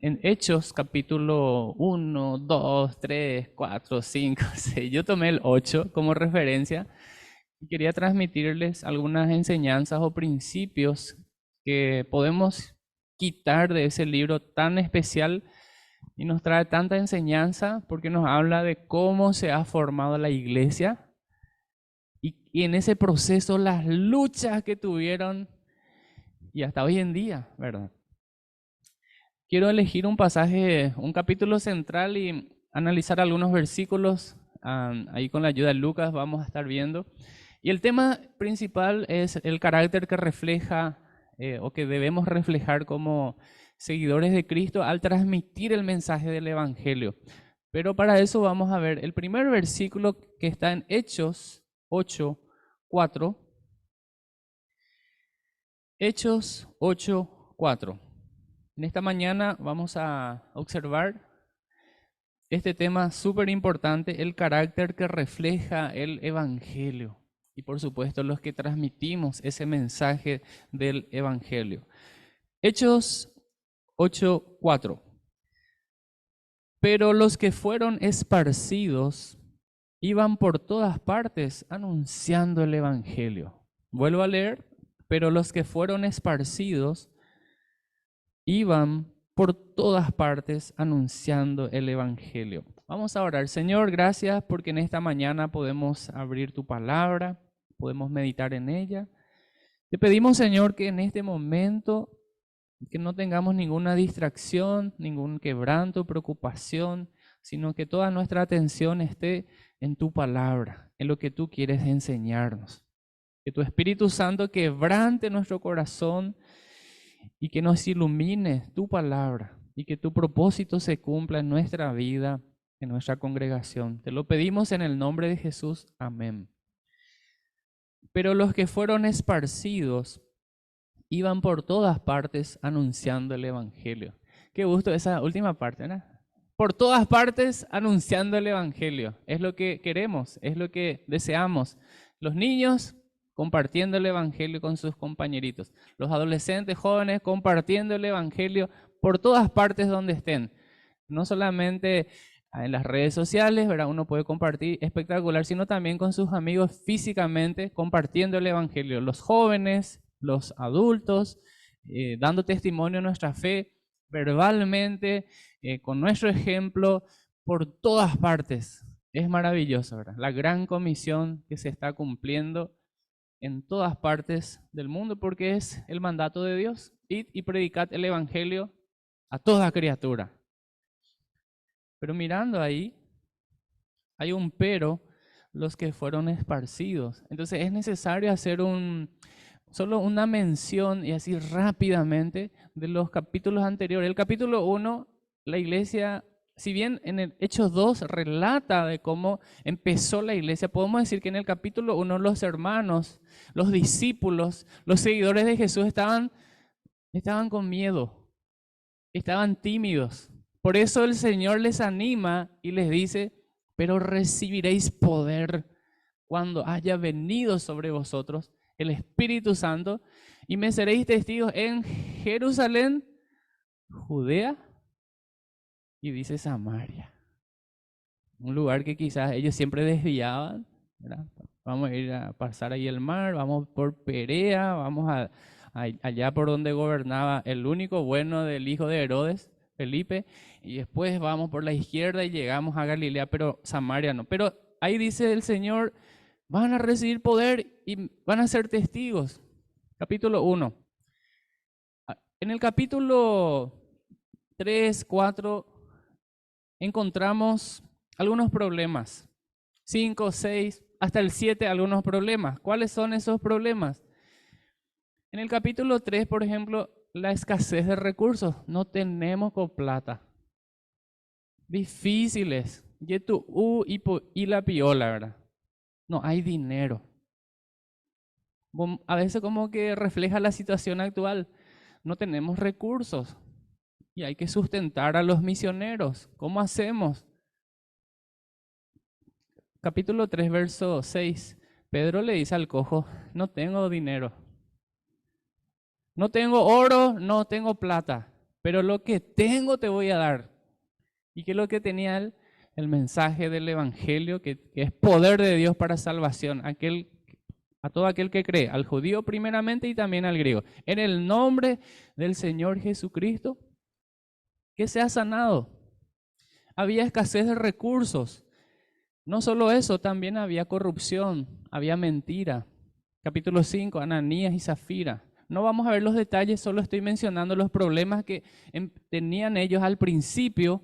En Hechos, capítulo 1, 2, 3, 4, 5, 6. Yo tomé el 8 como referencia y quería transmitirles algunas enseñanzas o principios que podemos quitar de ese libro tan especial y nos trae tanta enseñanza porque nos habla de cómo se ha formado la iglesia y en ese proceso las luchas que tuvieron y hasta hoy en día, ¿verdad? Quiero elegir un pasaje, un capítulo central y analizar algunos versículos. Ahí con la ayuda de Lucas vamos a estar viendo. Y el tema principal es el carácter que refleja o que debemos reflejar como seguidores de Cristo al transmitir el mensaje del Evangelio. Pero para eso vamos a ver el primer versículo que está en Hechos 8, 4. Hechos 8, 4. En esta mañana vamos a observar este tema súper importante, el carácter que refleja el Evangelio. Y por supuesto los que transmitimos ese mensaje del Evangelio. Hechos 8:4. Pero los que fueron esparcidos iban por todas partes anunciando el Evangelio. Vuelvo a leer. Pero los que fueron esparcidos iban por todas partes anunciando el Evangelio. Vamos a orar. Señor, gracias porque en esta mañana podemos abrir tu palabra, podemos meditar en ella. Te pedimos, Señor, que en este momento que no tengamos ninguna distracción, ningún quebranto, preocupación, sino que toda nuestra atención esté en tu palabra, en lo que tú quieres enseñarnos. Que tu Espíritu Santo quebrante nuestro corazón y que nos ilumine tu palabra y que tu propósito se cumpla en nuestra vida, en nuestra congregación. Te lo pedimos en el nombre de Jesús. Amén. Pero los que fueron esparcidos iban por todas partes anunciando el Evangelio. Qué gusto esa última parte, ¿no? Por todas partes anunciando el Evangelio. Es lo que queremos, es lo que deseamos. Los niños compartiendo el Evangelio con sus compañeritos. Los adolescentes jóvenes compartiendo el Evangelio por todas partes donde estén. No solamente en las redes sociales, ¿verdad? Uno puede compartir espectacular, sino también con sus amigos físicamente compartiendo el Evangelio. Los jóvenes, los adultos, dando testimonio de nuestra fe verbalmente, con nuestro ejemplo, por todas partes. Es maravilloso, ¿verdad? La gran comisión que se está cumpliendo en todas partes del mundo porque es el mandato de Dios. Id y predicad el Evangelio a toda criatura. Pero mirando ahí, hay un pero, los que fueron esparcidos. Entonces es necesario hacer solo una mención y así rápidamente de los capítulos anteriores. El capítulo 1, la iglesia, si bien en el Hechos 2 relata de cómo empezó la iglesia, podemos decir que en el capítulo 1 los hermanos, los discípulos, los seguidores de Jesús estaban con miedo, estaban tímidos. Por eso el Señor les anima y les dice, pero recibiréis poder cuando haya venido sobre vosotros el Espíritu Santo y me seréis testigos en Jerusalén, Judea y dice Samaria. Un lugar que quizás ellos siempre desviaban, ¿verdad? Vamos a ir a pasar ahí el mar, vamos por Perea, vamos allá por donde gobernaba el único bueno del hijo de Herodes, Felipe, y después vamos por la izquierda y llegamos a Galilea, pero Samaria no. Pero ahí dice el Señor, van a recibir poder y van a ser testigos. Capítulo 1. En el capítulo 3, 4, encontramos algunos problemas. 5, 6, hasta el 7, algunos problemas. ¿Cuáles son esos problemas? En el capítulo 3, por ejemplo, la escasez de recursos. No tenemos plata. Difíciles. Y la piola, ¿verdad? No hay dinero. A veces como que refleja la situación actual. No tenemos recursos y hay que sustentar a los misioneros. ¿Cómo hacemos? Capítulo 3, verso 6. Pedro le dice al cojo, no tengo dinero. No tengo oro, no tengo plata, pero lo que tengo te voy a dar. ¿Y qué es lo que tenía él? El mensaje del Evangelio, que es poder de Dios para salvación, a todo aquel que cree, al judío primeramente y también al griego. En el nombre del Señor Jesucristo, que sea sanado. Había escasez de recursos. No solo eso, también había corrupción, había mentira. Capítulo 5, Ananías y Zafira. No vamos a ver los detalles, solo estoy mencionando los problemas que tenían ellos al principio.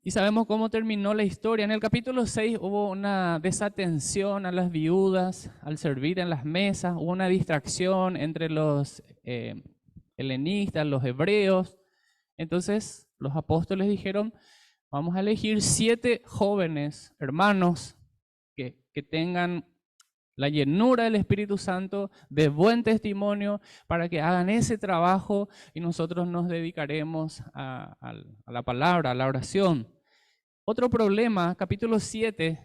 Y sabemos cómo terminó la historia. En el capítulo 6 hubo una desatención a las viudas al servir en las mesas, hubo una distracción entre los helenistas, los hebreos. Entonces los apóstoles dijeron, vamos a elegir 7 jóvenes hermanos que tengan la llenura del Espíritu Santo, de buen testimonio, para que hagan ese trabajo y nosotros nos dedicaremos a la palabra, a la oración. Otro problema, capítulo 7,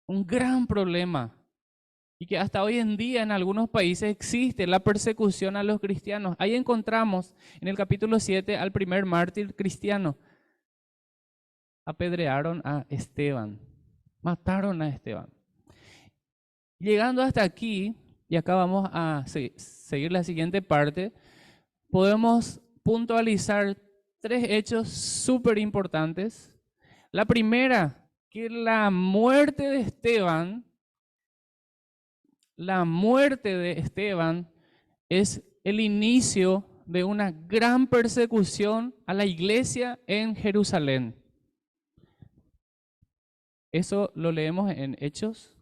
un gran problema, y que hasta hoy en día en algunos países existe la persecución a los cristianos. Ahí encontramos en el capítulo 7 al primer mártir cristiano. Apedrearon a Esteban, mataron a Esteban. Llegando hasta aquí, y acá vamos a seguir la siguiente parte, podemos puntualizar 3 hechos súper importantes. La primera, que la muerte de Esteban es el inicio de una gran persecución a la iglesia en Jerusalén. Eso lo leemos en Hechos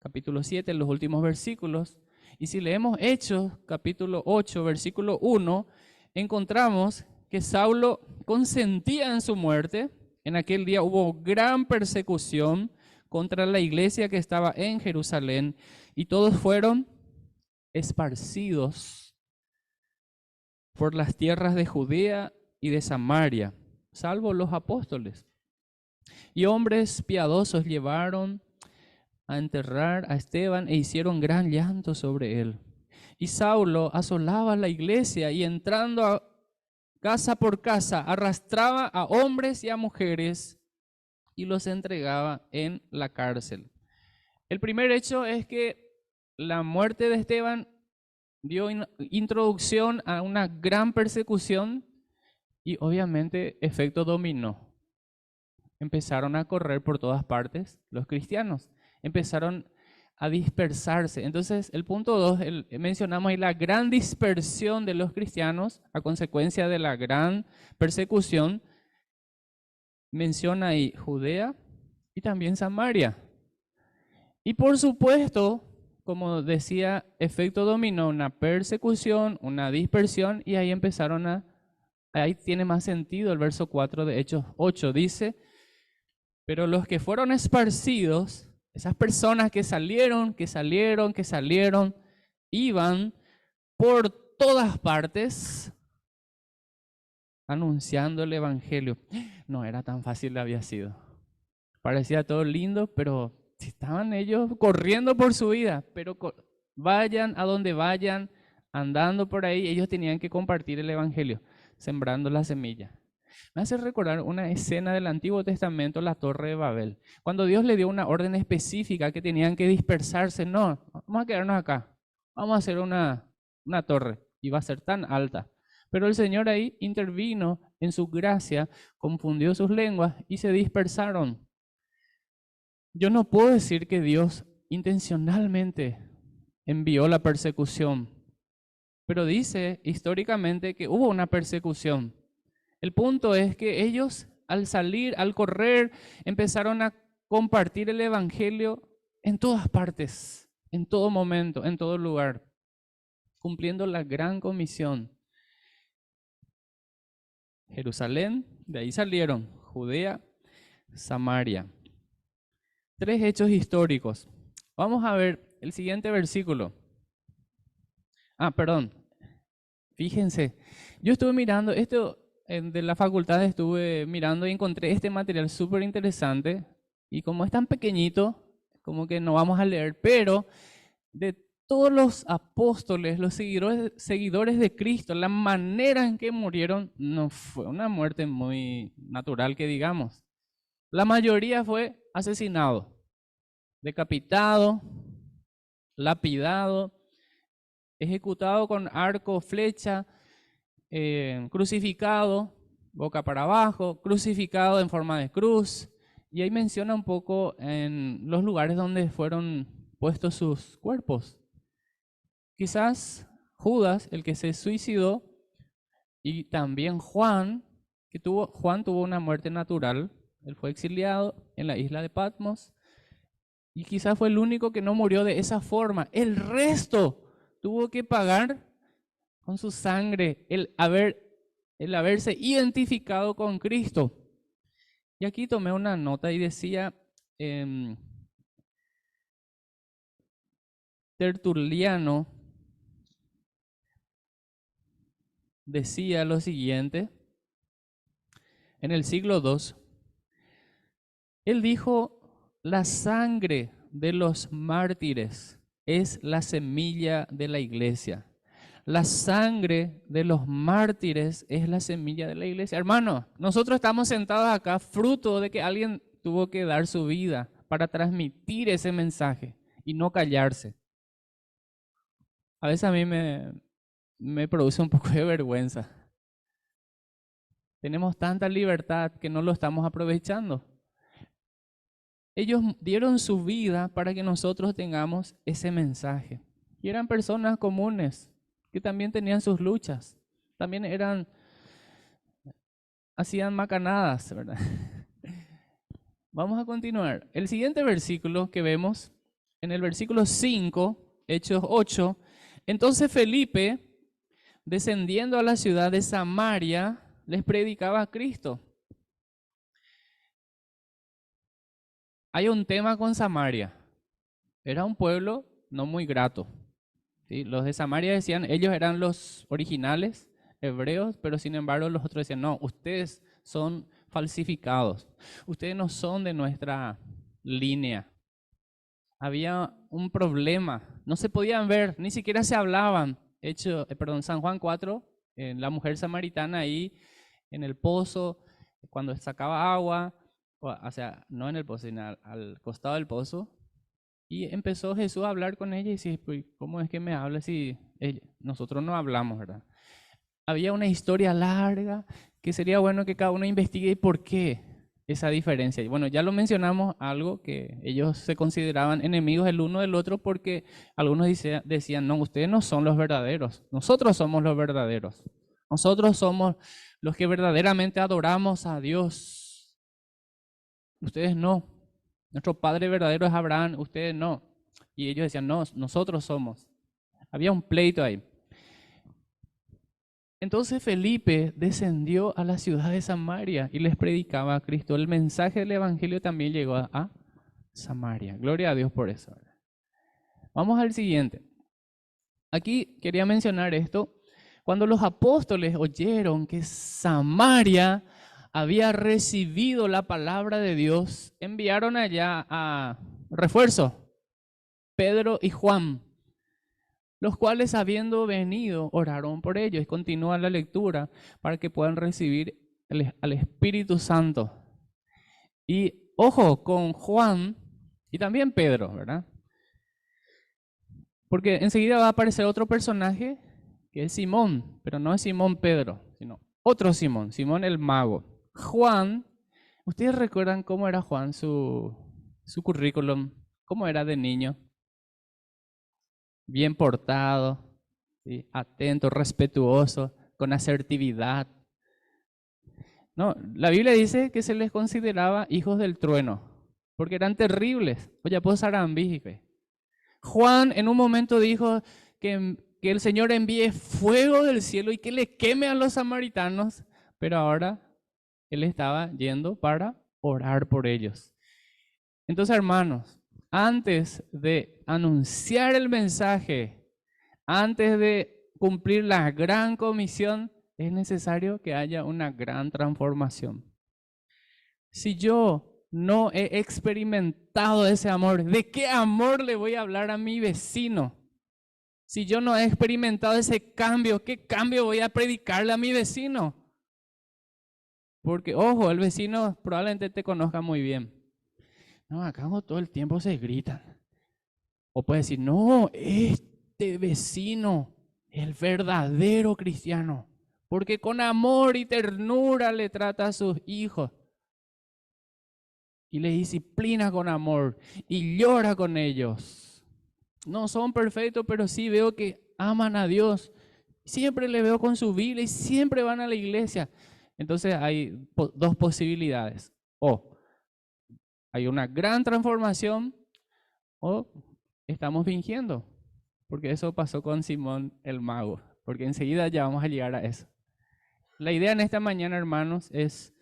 capítulo 7, en los últimos versículos. Y si leemos Hechos, capítulo 8, versículo 1, encontramos que Saulo consentía en su muerte. En aquel día hubo gran persecución contra la iglesia que estaba en Jerusalén y todos fueron esparcidos por las tierras de Judea y de Samaria, salvo los apóstoles. Y hombres piadosos llevaron a enterrar a Esteban e hicieron gran llanto sobre él. Y Saulo asolaba la iglesia y entrando a casa por casa arrastraba a hombres y a mujeres y los entregaba en la cárcel. El primer hecho es que la muerte de Esteban dio introducción a una gran persecución y obviamente efecto dominó. Empezaron a correr por todas partes los cristianos. Empezaron a dispersarse. Entonces, el punto 2, mencionamos ahí la gran dispersión de los cristianos a consecuencia de la gran persecución. Menciona ahí Judea y también Samaria. Y por supuesto, como decía, efecto dominó, una persecución, una dispersión, y ahí ahí tiene más sentido el verso 4 de Hechos 8, dice, pero los que fueron esparcidos, esas personas que salieron, iban por todas partes anunciando el Evangelio. No era tan fácil, había sido. Parecía todo lindo, pero estaban ellos corriendo por su vida. Pero vayan a donde vayan, andando por ahí, ellos tenían que compartir el Evangelio, sembrando la semilla. Me hace recordar una escena del Antiguo Testamento, la Torre de Babel. Cuando Dios le dio una orden específica que tenían que dispersarse, no, vamos a quedarnos acá, vamos a hacer una torre y va a ser tan alta. Pero el Señor ahí intervino en su gracia, confundió sus lenguas y se dispersaron. Yo no puedo decir que Dios intencionalmente envió la persecución, pero dice históricamente que hubo una persecución. El punto es que ellos al salir, al correr, empezaron a compartir el Evangelio en todas partes, en todo momento, en todo lugar, cumpliendo la gran comisión. Jerusalén, de ahí salieron, Judea, Samaria. 3 hechos históricos. Vamos a ver el siguiente versículo. Perdón. Fíjense, yo estuve mirando esto. De la facultad estuve mirando y encontré este material súper interesante y como es tan pequeñito, como que no vamos a leer, pero de todos los apóstoles, los seguidores de Cristo, la manera en que murieron no fue una muerte muy natural, que digamos. La mayoría fue asesinado, decapitado, lapidado, ejecutado con arco, flecha, crucificado, boca para abajo, crucificado en forma de cruz. Y ahí menciona un poco en los lugares donde fueron puestos sus cuerpos. Quizás Judas, el que se suicidó, y también Juan tuvo una muerte natural. Él fue exiliado en la isla de Patmos y quizás fue el único que no murió de esa forma. El resto tuvo que pagar con su sangre el haberse identificado con Cristo. Y aquí tomé una nota y decía, Tertuliano decía lo siguiente, en el siglo II, él dijo, la sangre de los mártires es la semilla de la iglesia. La sangre de los mártires es la semilla de la iglesia. Hermano, nosotros estamos sentados acá fruto de que alguien tuvo que dar su vida para transmitir ese mensaje y no callarse. A veces a mí me produce un poco de vergüenza. Tenemos tanta libertad que no lo estamos aprovechando. Ellos dieron su vida para que nosotros tengamos ese mensaje. Y eran personas comunes que también tenían sus luchas. También hacían macanadas, ¿verdad? Vamos a continuar. El siguiente versículo que vemos, en el versículo 5, Hechos 8, entonces Felipe, descendiendo a la ciudad de Samaria, les predicaba a Cristo. Hay un tema con Samaria. Era un pueblo no muy grato. ¿Sí? Los de Samaria decían, ellos eran los originales hebreos, pero sin embargo los otros decían, no, ustedes son falsificados. Ustedes no son de nuestra línea. Había un problema. No se podían ver, ni siquiera se hablaban. San Juan 4, la mujer samaritana ahí en el pozo, cuando sacaba agua, o sea, no en el pozo, sino al costado del pozo, y empezó Jesús a hablar con ella y dice, pues, ¿cómo es que me habla si nosotros no hablamos, verdad? Había una historia larga que sería bueno que cada uno investigue por qué esa diferencia. Y bueno, ya lo mencionamos algo, que ellos se consideraban enemigos el uno del otro porque algunos decían, no, ustedes no son los verdaderos, nosotros somos los verdaderos. Nosotros somos los que verdaderamente adoramos a Dios. Ustedes no. Nuestro padre verdadero es Abraham, ustedes no. Y ellos decían, no, nosotros somos. Había un pleito ahí. Entonces Felipe descendió a la ciudad de Samaria y les predicaba a Cristo. El mensaje del evangelio también llegó a Samaria. Gloria a Dios por eso. Vamos al siguiente. Aquí quería mencionar esto. Cuando los apóstoles oyeron que Samaria había recibido la palabra de Dios, enviaron allá a refuerzo, Pedro y Juan, los cuales habiendo venido oraron por ellos. Continúa la lectura para que puedan recibir al Espíritu Santo. Y ojo con Juan y también Pedro, ¿verdad? Porque enseguida va a aparecer otro personaje que es Simón, pero no es Simón Pedro, sino otro Simón, Simón el mago. Juan, ¿ustedes recuerdan cómo era Juan, su currículum? ¿Cómo era de niño? Bien portado, ¿sí? Atento, respetuoso, con asertividad. No, la Biblia dice que se les consideraba hijos del trueno, porque eran terribles. Oye, pues arambíjipe. Juan en un momento dijo que el Señor envíe fuego del cielo y que le queme a los samaritanos, pero ahora él estaba yendo para orar por ellos. Entonces, hermanos, antes de anunciar el mensaje, antes de cumplir la gran comisión, es necesario que haya una gran transformación. Si yo no he experimentado ese amor, ¿de qué amor le voy a hablar a mi vecino? Si yo no he experimentado ese cambio, ¿qué cambio voy a predicarle a mi vecino? Porque, ojo, el vecino probablemente te conozca muy bien. No, acá todo el tiempo se gritan. O puede decir, no, este vecino es el verdadero cristiano, porque con amor y ternura le trata a sus hijos y les disciplina con amor y llora con ellos. No son perfectos, pero sí veo que aman a Dios. Siempre le veo con su Biblia y siempre van a la iglesia. Entonces hay dos posibilidades. O hay una gran transformación o estamos fingiendo. Porque eso pasó con Simón el mago. Porque enseguida ya vamos a llegar a eso. La idea en esta mañana, hermanos, es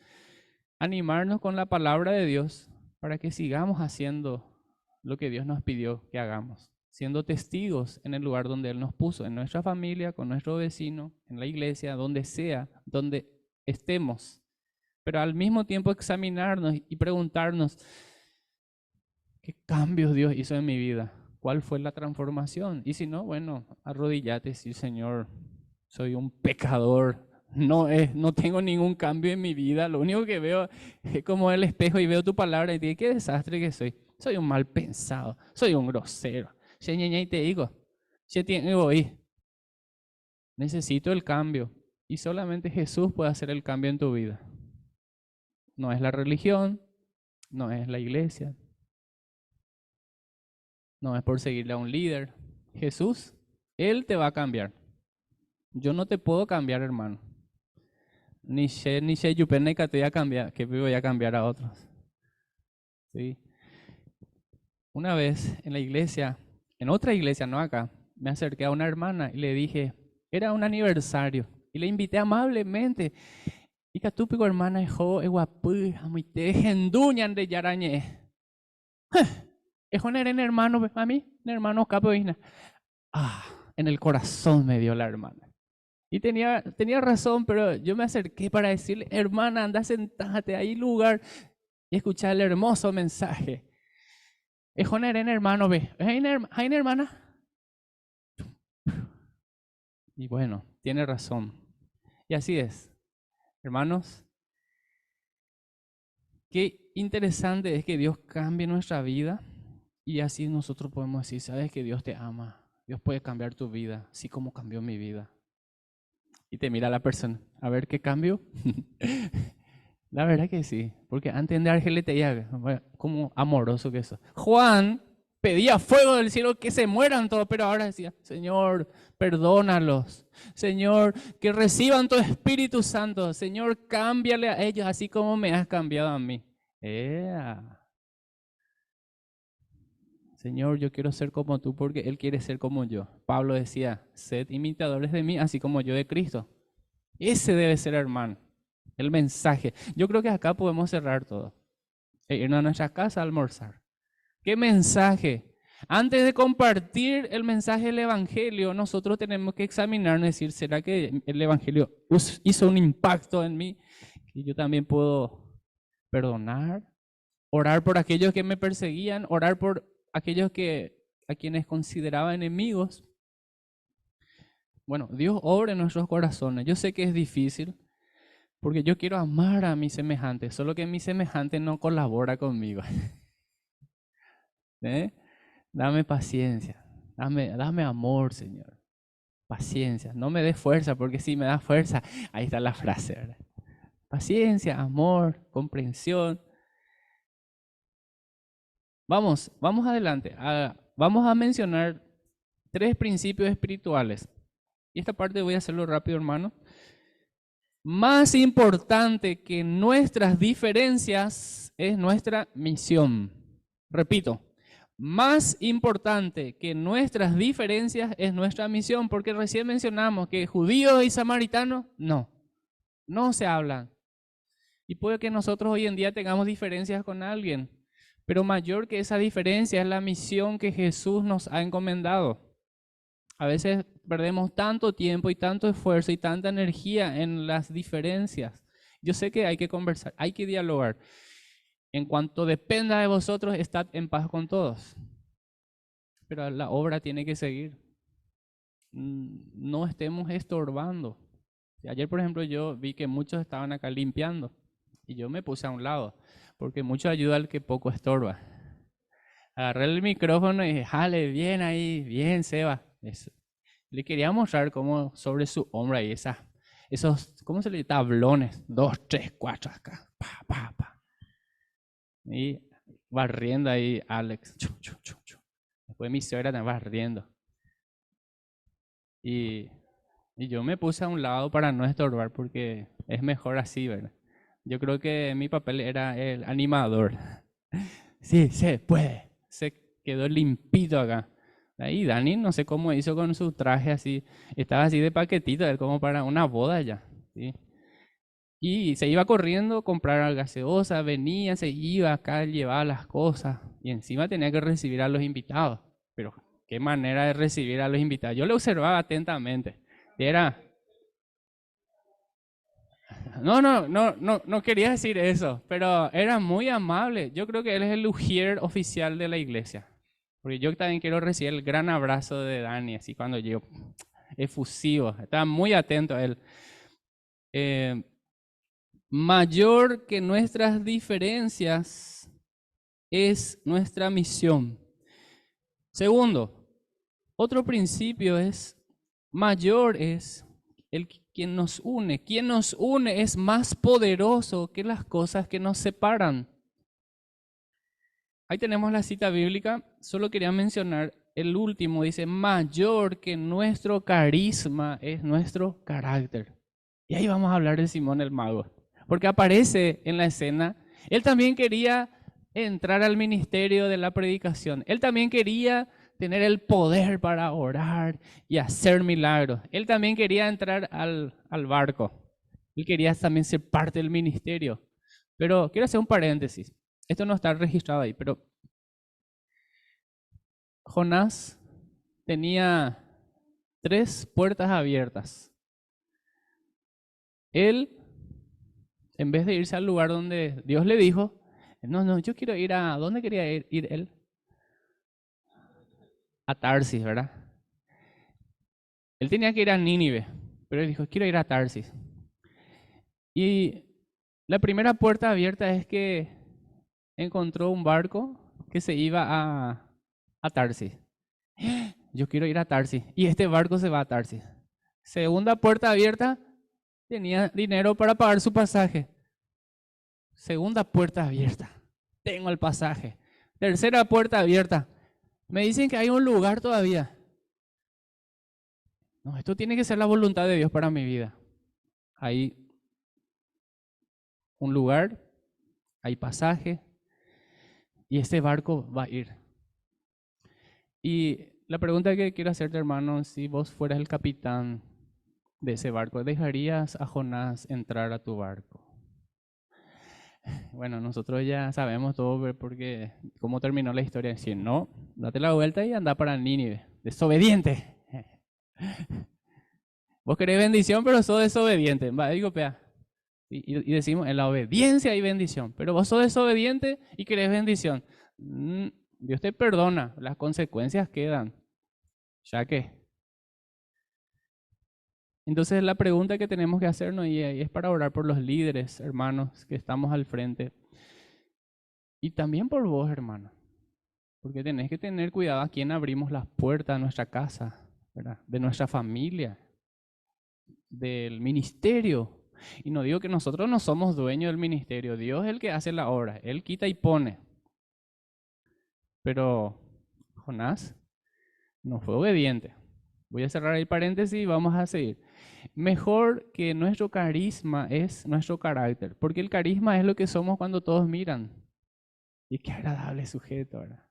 animarnos con la palabra de Dios para que sigamos haciendo lo que Dios nos pidió que hagamos. Siendo testigos en el lugar donde Él nos puso, en nuestra familia, con nuestro vecino, en la iglesia, donde sea, donde estemos. Pero al mismo tiempo examinarnos y preguntarnos, ¿qué cambios Dios hizo en mi vida? ¿Cuál fue la transformación? Y si no, bueno, arrodillate y decir, Señor, soy un pecador. No tengo ningún cambio en mi vida. Lo único que veo es como el espejo y veo tu palabra y digo, qué desastre que soy. Soy un mal pensado, soy un grosero. Y te digo, necesito el cambio. Y solamente Jesús puede hacer el cambio en tu vida. No es la religión, no es la iglesia, no es por seguirle a un líder. Jesús, Él te va a cambiar. Yo no te puedo cambiar, hermano. Ni sé, yupeneca te voy a cambiar, que voy a cambiar a otros. ¿Sí? Una vez en la iglesia, en otra iglesia, no acá, me acerqué a una hermana y le dije, era un aniversario, y le invité amablemente. Y catópico hermana, es guapu, muy tejenduñan de yarañe. Es un hermano, a mí, hermano capo. En el corazón me dio la hermana. Y tenía razón, pero yo me acerqué para decirle, hermana, anda, sentate, hay lugar, y escuchar el hermoso mensaje. Es un hermano, ve, ¿hay una hermana? Y bueno, tiene razón. Y así es. Hermanos, qué interesante es que Dios cambie nuestra vida y así nosotros podemos decir, sabes que Dios te ama, Dios puede cambiar tu vida, así como cambió mi vida. Y te mira la persona, a ver qué cambio. La verdad que sí, porque antes de Argelia te diga, como amoroso que eso. Juan pedía fuego del cielo que se mueran todos, pero ahora decía, Señor, perdónalos. Señor, que reciban tu Espíritu Santo. Señor, cámbiale a ellos así como me has cambiado a mí. Señor, yo quiero ser como tú porque Él quiere ser como yo. Pablo decía, sed imitadores de mí, así como yo de Cristo. Ese debe ser, hermano, el mensaje. Yo creo que acá podemos cerrar todo. Irnos a nuestra casa a almorzar. ¿Qué mensaje? Antes de compartir el mensaje del Evangelio, nosotros tenemos que examinarnos y decir, ¿será que el Evangelio hizo un impacto en mí? Y yo también puedo perdonar, orar por aquellos que me perseguían, orar por aquellos a quienes consideraba enemigos. Bueno, Dios obra en nuestros corazones. Yo sé que es difícil, porque yo quiero amar a mis semejantes, solo que mi semejante no colabora conmigo. Dame paciencia, dame amor, Señor. Paciencia, no me des fuerza, porque si me das fuerza, ahí está la frase, ¿verdad? Paciencia, amor, comprensión. Vamos adelante. Vamos a mencionar 3 principios espirituales. Y esta parte voy a hacerlo rápido, hermano. Más importante que nuestras diferencias es nuestra misión. Repito, más importante que nuestras diferencias es nuestra misión, porque recién mencionamos que judíos y samaritanos no se hablan. Y puede que nosotros hoy en día tengamos diferencias con alguien, pero mayor que esa diferencia es la misión que Jesús nos ha encomendado. A veces perdemos tanto tiempo y tanto esfuerzo y tanta energía en las diferencias. Yo sé que hay que conversar, hay que dialogar. En cuanto dependa de vosotros, estad en paz con todos. Pero la obra tiene que seguir. no estemos estorbando. Ayer, por ejemplo, yo vi que muchos estaban acá limpiando y yo me puse a un lado, porque mucho ayuda al que poco estorba. Agarré el micrófono y dije, jale, bien ahí, bien, Seba. Eso. Le quería mostrar cómo sobre su hombro ahí, esos, ¿cómo se le dice? Tablones, 2, 3, 4 acá, pa, pa, pa. Y barriendo ahí Alex. Chu, chu, chu, chu. Después mi suegra también barriendo. Y yo me puse a un lado para no estorbar porque es mejor así, ¿verdad? Yo creo que mi papel era el animador. Sí, se puede. Se quedó limpito acá. Ahí Dani, no sé cómo hizo con su traje así. Estaba así de paquetito, era como para una boda ya. ¿Sí? Y se iba corriendo a comprar gaseosa, venía, se iba acá, llevaba las cosas. Y encima tenía que recibir a los invitados. Pero qué manera de recibir a los invitados. Yo lo observaba atentamente. Era, no quería decir eso, pero era muy amable. Yo creo que él es el ujier oficial de la iglesia. Porque yo también quiero recibir el gran abrazo de Dani, así cuando llego, efusivo. Estaba muy atento a él. Mayor que nuestras diferencias es nuestra misión. Segundo, otro principio es, mayor es quien nos une. Quien nos une es más poderoso que las cosas que nos separan. Ahí tenemos la cita bíblica. Solo quería mencionar el último. Dice, mayor que nuestro carisma es nuestro carácter. Y ahí vamos a hablar de Simón el Mago. Porque aparece en la escena. Él también quería entrar al ministerio de la predicación. Él también quería tener el poder para orar y hacer milagros. Él también quería entrar al barco. Él quería también ser parte del ministerio. Pero quiero hacer un paréntesis. Esto no está registrado ahí, pero Jonás tenía 3 puertas abiertas. Él, en vez de irse al lugar donde Dios le dijo, no, yo quiero ir a, ¿dónde quería ir él? A Tarsis, ¿verdad? Él tenía que ir a Nínive, pero él dijo, quiero ir a Tarsis. Y la primera puerta abierta es que encontró un barco que se iba a Tarsis. Yo quiero ir a Tarsis y este barco se va a Tarsis. Segunda puerta abierta, tenía dinero para pagar su pasaje. Segunda puerta abierta, tengo el pasaje. Tercera puerta abierta, me dicen que hay un lugar todavía. No, esto tiene que ser la voluntad de Dios para mi vida. Hay un lugar, hay pasaje y este barco va a ir. Y la pregunta que quiero hacerte, hermano, si vos fueras el capitán de ese barco, ¿dejarías a Jonás entrar a tu barco? Bueno, nosotros ya sabemos todo porque cómo terminó la historia. Decir, no, date la vuelta y anda para Nínive. Desobediente. Vos querés bendición, pero sos desobediente. Va, digo, pea. Y decimos, en la obediencia hay bendición. Pero vos sos desobediente y querés bendición. Dios te perdona, las consecuencias quedan. Ya que. Entonces la pregunta que tenemos que hacernos y es para orar por los líderes, hermanos, que estamos al frente. Y también por vos, hermano. Porque tenés que tener cuidado a quién abrimos las puertas de nuestra casa, ¿verdad? De nuestra familia, del ministerio. Y no digo que nosotros no somos dueños del ministerio. Dios es el que hace la obra. Él quita y pone. Pero Jonás no fue obediente. Voy a cerrar el paréntesis y vamos a seguir. Mejor que nuestro carisma es nuestro carácter. Porque el carisma es lo que somos cuando todos miran. Y qué agradable sujeto, ¿verdad?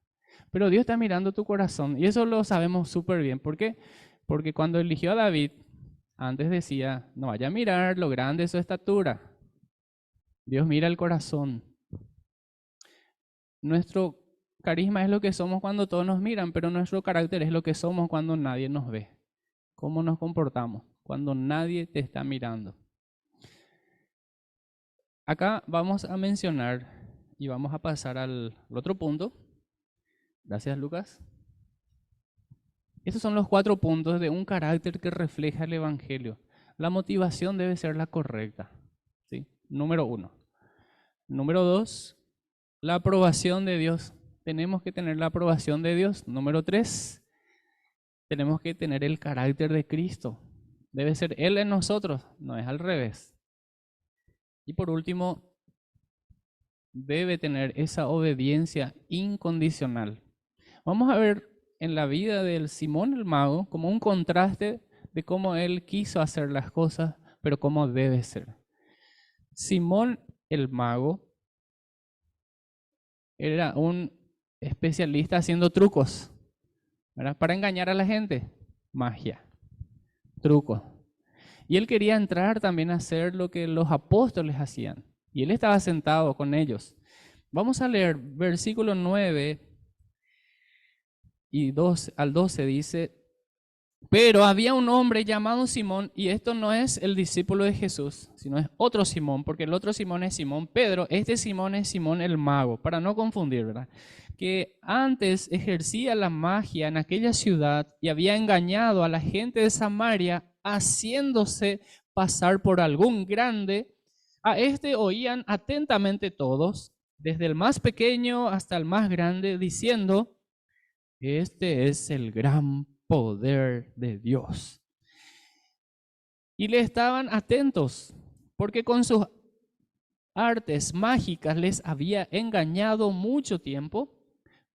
Pero Dios está mirando tu corazón. Y eso lo sabemos súper bien. ¿Por qué? Porque cuando eligió a David, antes decía, no vaya a mirar lo grande de su estatura. Dios mira el corazón. Nuestro carisma es lo que somos cuando todos nos miran, pero nuestro carácter es lo que somos cuando nadie nos ve. ¿Cómo nos comportamos cuando nadie te está mirando? Acá vamos a mencionar y vamos a pasar al otro punto. Gracias, Lucas. Estos son los 4 puntos de un carácter que refleja el Evangelio. La motivación debe ser la correcta, ¿sí? Número 1. Número 2, la aprobación de Dios. Tenemos que tener la aprobación de Dios. Número 3, tenemos que tener el carácter de Cristo. Debe ser Él en nosotros, no es al revés. Y por último, debe tener esa obediencia incondicional. Vamos a ver en la vida del Simón el Mago como un contraste de cómo él quiso hacer las cosas, pero cómo debe ser. Simón el Mago era un especialista haciendo trucos, ¿verdad? Para engañar a la gente. Magia, trucos. Y él quería entrar también a hacer lo que los apóstoles hacían. Y él estaba sentado con ellos. Vamos a leer versículo 9 y 2 al 12 dice: pero había un hombre llamado Simón, y esto no es el discípulo de Jesús, sino es otro Simón, porque el otro Simón es Simón Pedro, este Simón es Simón el Mago, para no confundir, ¿verdad? Que antes ejercía la magia en aquella ciudad y había engañado a la gente de Samaria, haciéndose pasar por algún grande. A este oían atentamente todos, desde el más pequeño hasta el más grande, diciendo: este es el gran poder de Dios. Y le estaban atentos, porque con sus artes mágicas les había engañado mucho tiempo.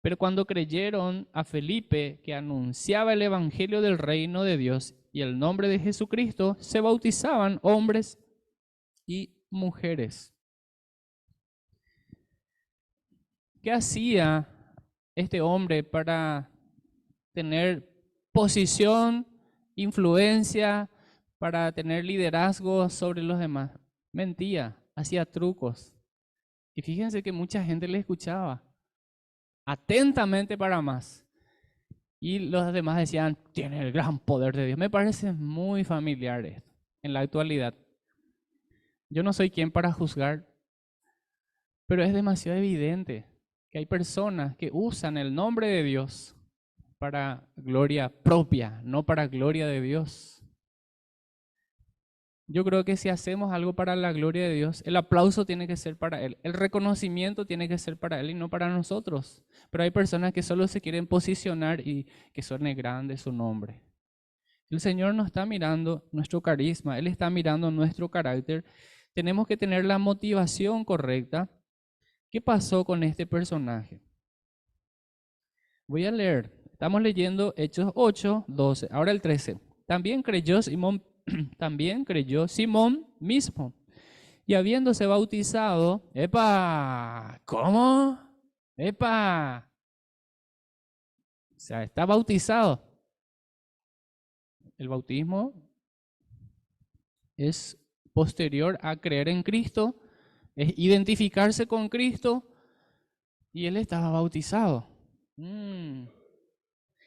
Pero cuando creyeron a Felipe, que anunciaba el evangelio del reino de Dios y el nombre de Jesucristo, se bautizaban hombres y mujeres. ¿Qué hacía este hombre para tener posición, influencia, para tener liderazgo sobre los demás? Mentía, hacía trucos. Y fíjense que mucha gente le escuchaba atentamente para más. Y los demás decían: tiene el gran poder de Dios. Me parece muy familiar esto en la actualidad. Yo no soy quien para juzgar, pero es demasiado evidente que hay personas que usan el nombre de Dios para gloria propia, no para gloria de Dios. Yo creo que si hacemos algo para la gloria de Dios, el aplauso tiene que ser para Él, el reconocimiento tiene que ser para Él y no para nosotros. Pero hay personas que solo se quieren posicionar y que suene grande su nombre. El Señor no está mirando nuestro carisma, Él está mirando nuestro carácter. Tenemos que tener la motivación correcta. ¿Qué pasó con este personaje? Voy a leer. Estamos leyendo Hechos 8, 12. Ahora el 13. También creyó Simón mismo. Y habiéndose bautizado, ¡epa! ¿Cómo? ¡Epa! O sea, está bautizado. El bautismo es posterior a creer en Cristo, es identificarse con Cristo, y él estaba bautizado.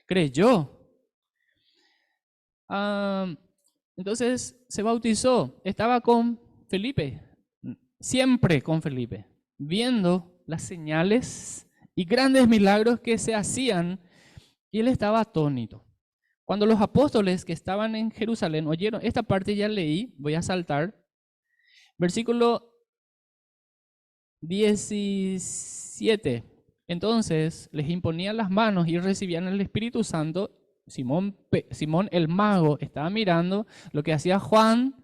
Creyó. Entonces se bautizó, estaba con Felipe, siempre con Felipe, viendo las señales y grandes milagros que se hacían, y él estaba atónito. Cuando los apóstoles que estaban en Jerusalén oyeron, esta parte ya leí, voy a saltar, versículo 17. Entonces les imponían las manos y recibían el Espíritu Santo. Simón el Mago estaba mirando lo que hacía Juan,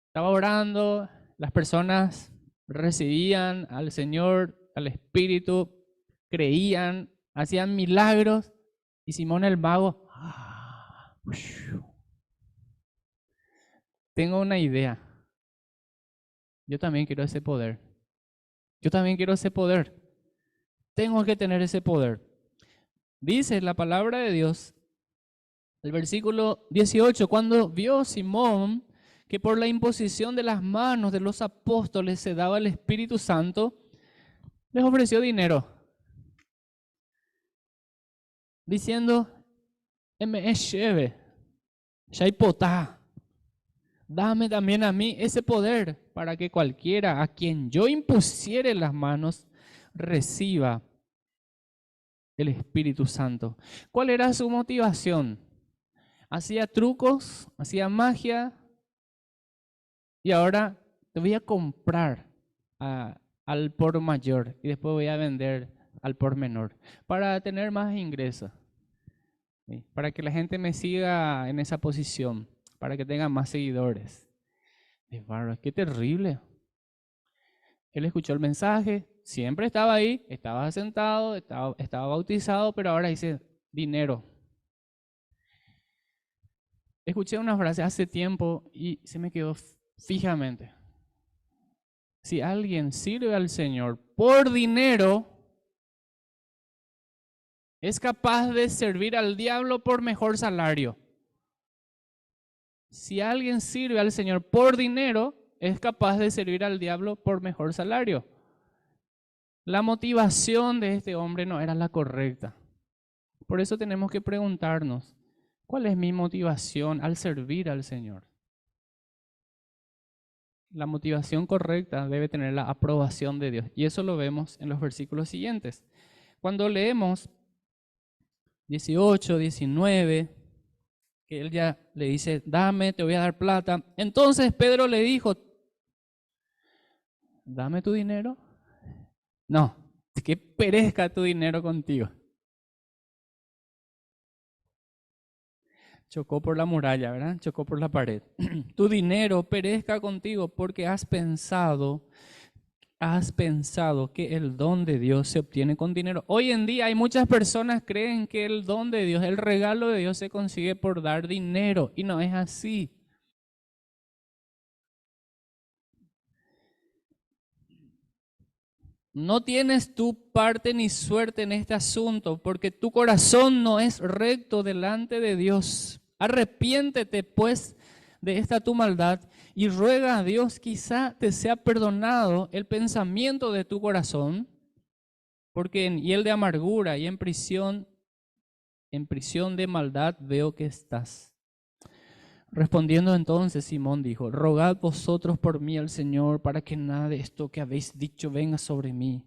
estaba orando, las personas recibían al Señor, al Espíritu, creían, hacían milagros, y Simón el Mago, tengo una idea, yo también quiero ese poder, yo también quiero ese poder, tengo que tener ese poder. Dice la palabra de Dios, el versículo 18, cuando vio Simón que por la imposición de las manos de los apóstoles se daba el Espíritu Santo, les ofreció dinero, diciendo: dame también a mí ese poder, para que cualquiera a quien yo impusiere las manos reciba el Espíritu Santo. ¿Cuál era su motivación? Hacía trucos, hacía magia y ahora te voy a comprar al por mayor y después voy a vender al por menor para tener más ingresos, ¿sí? Para que la gente me siga en esa posición, para que tenga más seguidores. Es bárbaro, qué terrible. Él escuchó el mensaje, siempre estaba ahí, estaba sentado, estaba bautizado, pero ahora dice dinero. Escuché una frase hace tiempo y se me quedó fijamente. Si alguien sirve al Señor por dinero, es capaz de servir al diablo por mejor salario. Si alguien sirve al Señor por dinero, es capaz de servir al diablo por mejor salario. La motivación de este hombre no era la correcta. Por eso tenemos que preguntarnos, ¿cuál es mi motivación al servir al Señor? La motivación correcta debe tener la aprobación de Dios. Y eso lo vemos en los versículos siguientes. Cuando leemos 18, 19, que él ya le dice, dame, te voy a dar plata. Entonces Pedro le dijo, dame tu dinero. No, que perezca tu dinero contigo. Chocó por la muralla, ¿verdad? Chocó por la pared. Tu dinero perezca contigo porque has pensado que el don de Dios se obtiene con dinero. Hoy en día hay muchas personas que creen que el don de Dios, el regalo de Dios se consigue por dar dinero y no es así. No tienes tu parte ni suerte en este asunto porque tu corazón no es recto delante de Dios. Arrepiéntete pues de esta tu maldad y ruega a Dios, quizá te sea perdonado el pensamiento de tu corazón, porque en hiel de amargura y en prisión de maldad veo que estás. Respondiendo entonces Simón dijo, rogad vosotros por mí al Señor para que nada de esto que habéis dicho venga sobre mí.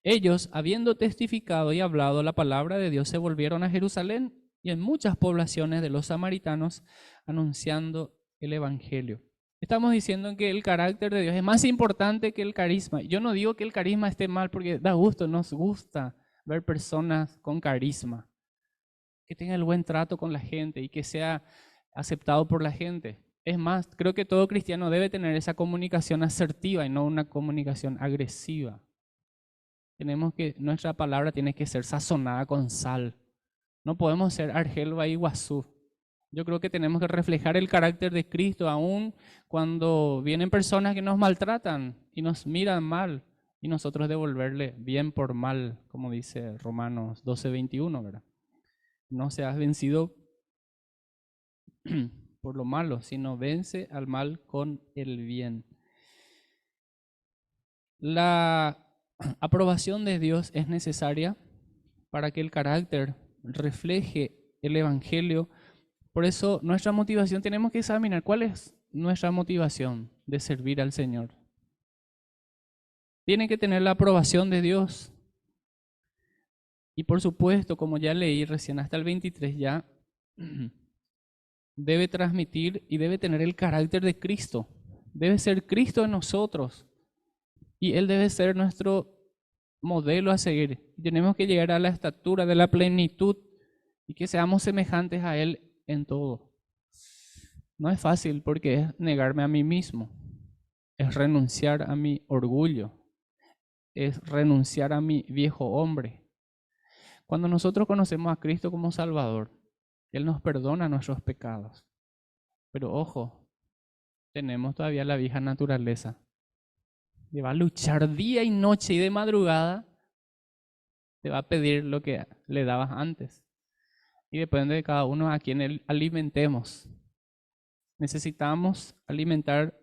Ellos, habiendo testificado y hablado la palabra de Dios, se volvieron a Jerusalén y en muchas poblaciones de los samaritanos anunciando el evangelio. Estamos diciendo que el carácter de Dios es más importante que el carisma. Yo no digo que el carisma esté mal porque da gusto, nos gusta ver personas con carisma, que tengan el buen trato con la gente y que sea aceptado por la gente. Es más, creo que todo cristiano debe tener esa comunicación asertiva y no una comunicación agresiva. Nuestra palabra tiene que ser sazonada con sal. No podemos ser Argel y Iguazú. Yo creo que tenemos que reflejar el carácter de Cristo aún cuando vienen personas que nos maltratan y nos miran mal y nosotros devolverle bien por mal, como dice Romanos 12:21, ¿verdad? No seas vencido por lo malo, sino vence al mal con el bien. La aprobación de Dios es necesaria para que el carácter refleje el Evangelio. Por eso nuestra motivación, tenemos que examinar cuál es nuestra motivación de servir al Señor. Tiene que tener la aprobación de Dios. Y por supuesto, como ya leí recién hasta el 23 ya, debe transmitir y debe tener el carácter de Cristo. Debe ser Cristo en nosotros. Y Él debe ser nuestro modelo a seguir. Tenemos que llegar a la estatura de la plenitud y que seamos semejantes a Él en todo. No es fácil porque es negarme a mí mismo, es renunciar a mi orgullo, es renunciar a mi viejo hombre. Cuando nosotros conocemos a Cristo como Salvador, Él nos perdona nuestros pecados. Pero ojo, tenemos todavía la vieja naturaleza. Que va a luchar día y noche y de madrugada, te va a pedir lo que le dabas antes. Y depende de cada uno a quien alimentemos. Necesitamos alimentar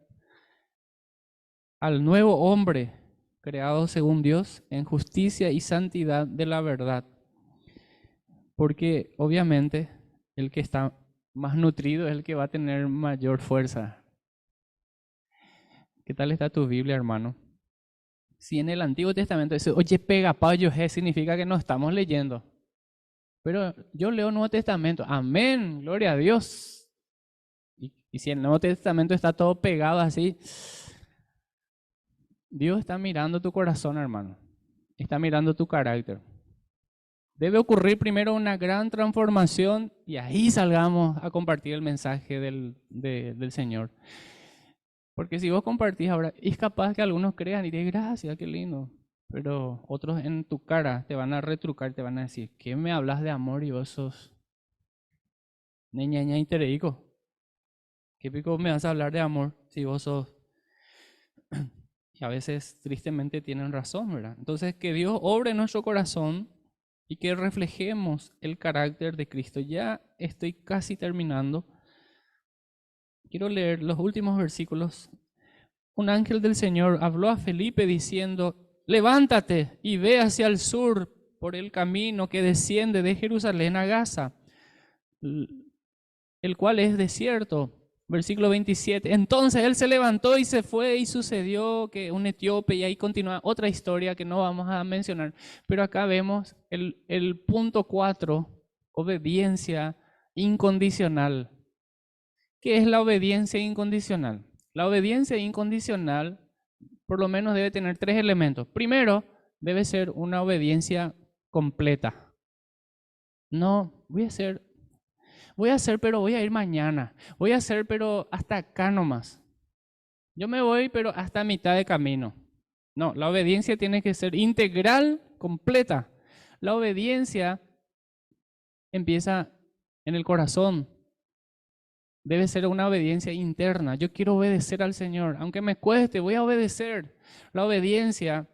al nuevo hombre creado según Dios en justicia y santidad de la verdad. Porque obviamente el que está más nutrido es el que va a tener mayor fuerza. ¿Qué tal está tu Biblia, hermano? Si en el Antiguo Testamento dice, oye, pega payo, significa que no estamos leyendo. Pero yo leo el Nuevo Testamento, amén, gloria a Dios. Y si el Nuevo Testamento está todo pegado así, Dios está mirando tu corazón, hermano. Está mirando tu carácter. Debe ocurrir primero una gran transformación y ahí salgamos a compartir el mensaje del Señor. Porque si vos compartís ahora, es capaz que algunos crean y digan, gracias, qué lindo. Pero otros en tu cara te van a retrucar, te van a decir, ¿qué me hablas de amor y vos sos ñaña intereico? ¿Qué pico me vas a hablar de amor si vos sos? Y a veces tristemente tienen razón, ¿verdad? Entonces que Dios obre en nuestro corazón y que reflejemos el carácter de Cristo. Ya estoy casi terminando. Quiero leer los últimos versículos. Un ángel del Señor habló a Felipe diciendo, levántate y ve hacia el sur por el camino que desciende de Jerusalén a Gaza, el cual es desierto. Versículo 27. Entonces él se levantó y se fue y sucedió que un etíope, y ahí continúa otra historia que no vamos a mencionar. Pero acá vemos el punto 4, obediencia incondicional. ¿Qué es la obediencia incondicional? La obediencia incondicional por lo menos debe tener 3 elementos. Primero, debe ser una obediencia completa. No, voy a hacer, pero voy a ir mañana. Voy a hacer, pero hasta acá nomás. Yo me voy, pero hasta mitad de camino. No, la obediencia tiene que ser integral, completa. La obediencia empieza en el corazón. Debe ser una obediencia interna. Yo quiero obedecer al Señor. Aunque me cueste, voy a obedecer. La obediencia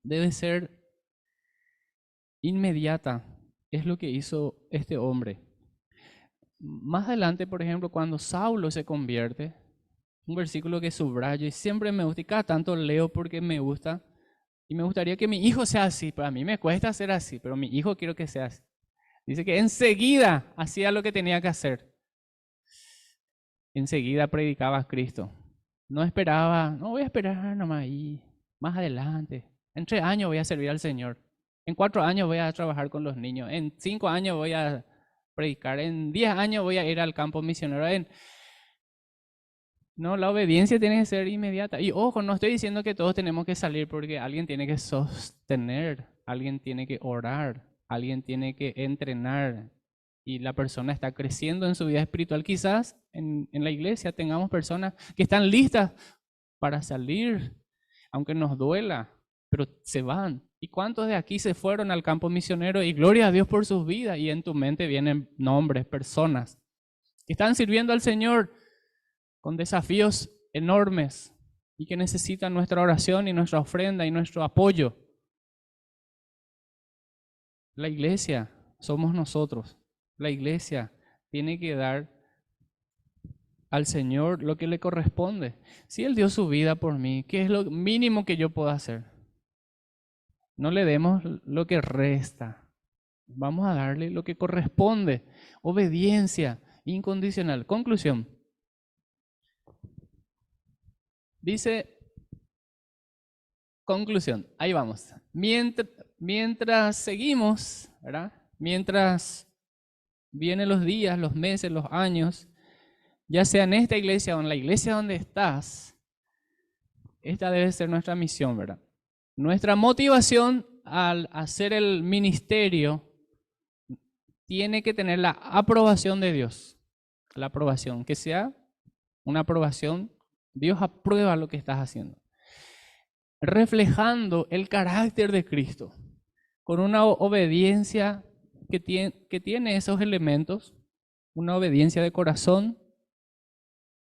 debe ser inmediata. Es lo que hizo este hombre. Más adelante, por ejemplo, cuando Saulo se convierte, un versículo que subrayo y siempre me gusta y cada tanto leo porque me gusta y me gustaría que mi hijo sea así, pero a mí me cuesta ser así, pero mi hijo quiero que sea así. Dice que enseguida hacía lo que tenía que hacer. Enseguida predicaba a Cristo. No esperaba, no voy a esperar nomás ahí, más adelante. En 3 años voy a servir al Señor. En 4 años voy a trabajar con los niños. En 5 años voy a predicar. En 10 años voy a ir al campo misionero. No, la obediencia tiene que ser inmediata. Y ojo, no estoy diciendo que todos tenemos que salir porque alguien tiene que sostener, alguien tiene que orar, alguien tiene que entrenar y la persona está creciendo en su vida espiritual. Quizás en la iglesia tengamos personas que están listas para salir, aunque nos duela, pero se van. ¿Y cuántos de aquí se fueron al campo misionero? Y gloria a Dios por sus vidas. Y en tu mente vienen nombres, personas que están sirviendo al Señor con desafíos enormes y que necesitan nuestra oración y nuestra ofrenda y nuestro apoyo. La iglesia somos nosotros. La iglesia tiene que dar al Señor lo que le corresponde. Si Él dio su vida por mí, ¿qué es lo mínimo que yo puedo hacer? No le demos lo que resta. Vamos a darle lo que corresponde. Obediencia incondicional. Conclusión. Dice, conclusión, ahí vamos. Mientras seguimos, ¿verdad? Mientras vienen los días, los meses, los años, ya sea en esta iglesia o en la iglesia donde estás, esta debe ser nuestra misión, ¿verdad? Nuestra motivación al hacer el ministerio tiene que tener la aprobación de Dios. La aprobación, que sea una aprobación, Dios aprueba lo que estás haciendo. Reflejando el carácter de Cristo, con una obediencia que tiene esos elementos, una obediencia de corazón,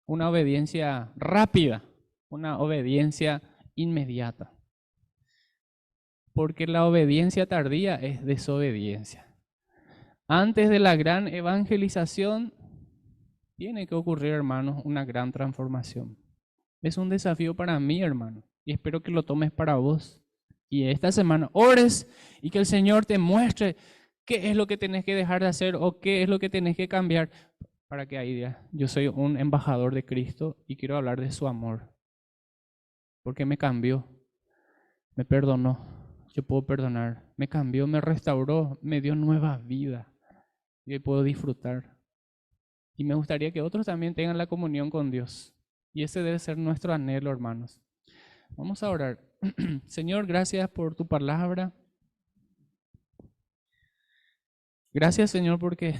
una obediencia rápida, una obediencia inmediata. Porque la obediencia tardía es desobediencia. Antes de la gran evangelización, tiene que ocurrir, hermanos, una gran transformación. Es un desafío para mí, hermano, y espero que lo tomes para vos. Y esta semana ores y que el Señor te muestre qué es lo que tenés que dejar de hacer o qué es lo que tenés que cambiar para que ahí digas, yo soy un embajador de Cristo y quiero hablar de su amor. Porque me cambió. me perdonó, yo puedo perdonar, me cambió, me restauró, me dio nueva vida y hoy puedo disfrutar. Y me gustaría que otros también tengan la comunión con Dios. Y ese debe ser nuestro anhelo, hermanos. Vamos a orar. Señor, gracias por tu palabra. Gracias, Señor, porque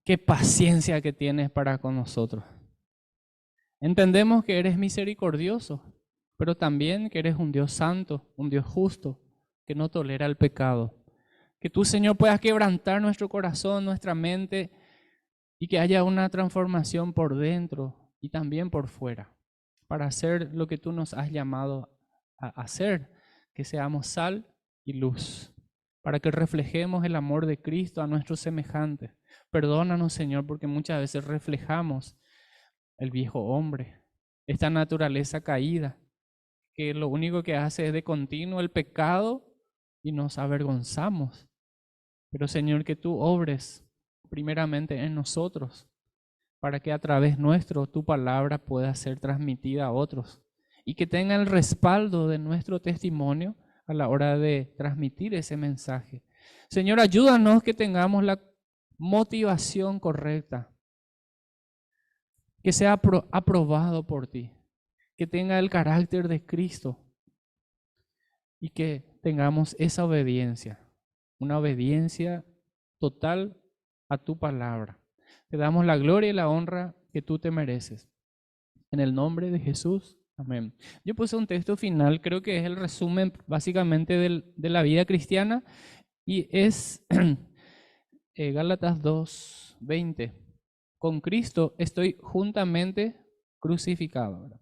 qué paciencia que tienes para con nosotros. Entendemos que eres misericordioso, pero también que eres un Dios santo, un Dios justo, que no tolera el pecado. Que tú, Señor, puedas quebrantar nuestro corazón, nuestra mente, y que haya una transformación por dentro y también por fuera, para hacer lo que tú nos has llamado a hacer, que seamos sal y luz, para que reflejemos el amor de Cristo a nuestros semejantes. Perdónanos, Señor, porque muchas veces reflejamos el viejo hombre, esta naturaleza caída, que lo único que hace es de continuo el pecado y nos avergonzamos. Pero, Señor, que tú obres primeramente en nosotros, para que a través nuestro tu palabra pueda ser transmitida a otros y que tenga el respaldo de nuestro testimonio a la hora de transmitir ese mensaje. Señor, ayúdanos que tengamos la motivación correcta, que sea aprobado por ti, que tenga el carácter de Cristo y que tengamos esa obediencia, una obediencia total a tu palabra. Te damos la gloria y la honra que tú te mereces. En el nombre de Jesús, amén. Yo puse un texto final, creo que es el resumen básicamente de la vida cristiana y es Gálatas 2:20. Con Cristo estoy juntamente crucificado, ¿verdad?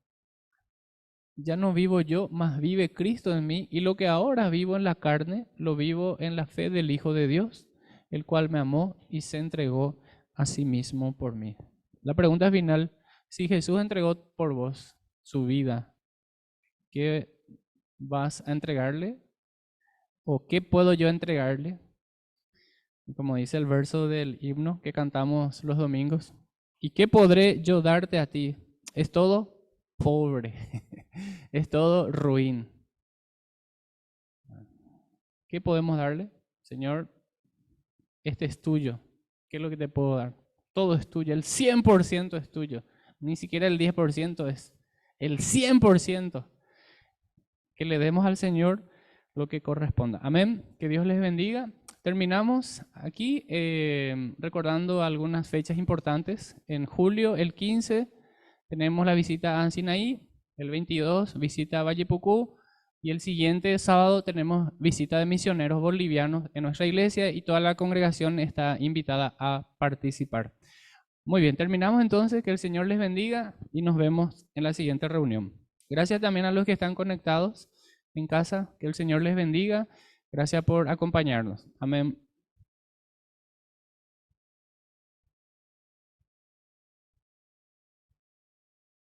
Ya no vivo yo, mas vive Cristo en mí, y lo que ahora vivo en la carne, lo vivo en la fe del Hijo de Dios, el cual me amó y se entregó a sí mismo por mí. La pregunta final, si Jesús entregó por vos su vida, ¿qué vas a entregarle? ¿O qué puedo yo entregarle? Como dice el verso del himno que cantamos los domingos, ¿y qué podré yo darte a ti? Es todo pobre, es todo ruin. ¿Qué podemos darle? Señor, este es tuyo. ¿Qué es lo que te puedo dar? Todo es tuyo, el 100% es tuyo. Ni siquiera el 10% es el 100%. Que le demos al Señor lo que corresponda. Amén. Que Dios les bendiga. Terminamos aquí recordando algunas fechas importantes. En julio, el 15, tenemos la visita a Ansinaí. El 22, visita a Valle Pucú. Y el siguiente sábado tenemos visita de misioneros bolivianos en nuestra iglesia y toda la congregación está invitada a participar. Muy bien, terminamos entonces. Que el Señor les bendiga y nos vemos en la siguiente reunión. Gracias también a los que están conectados en casa. Que el Señor les bendiga. Gracias por acompañarnos. Amén.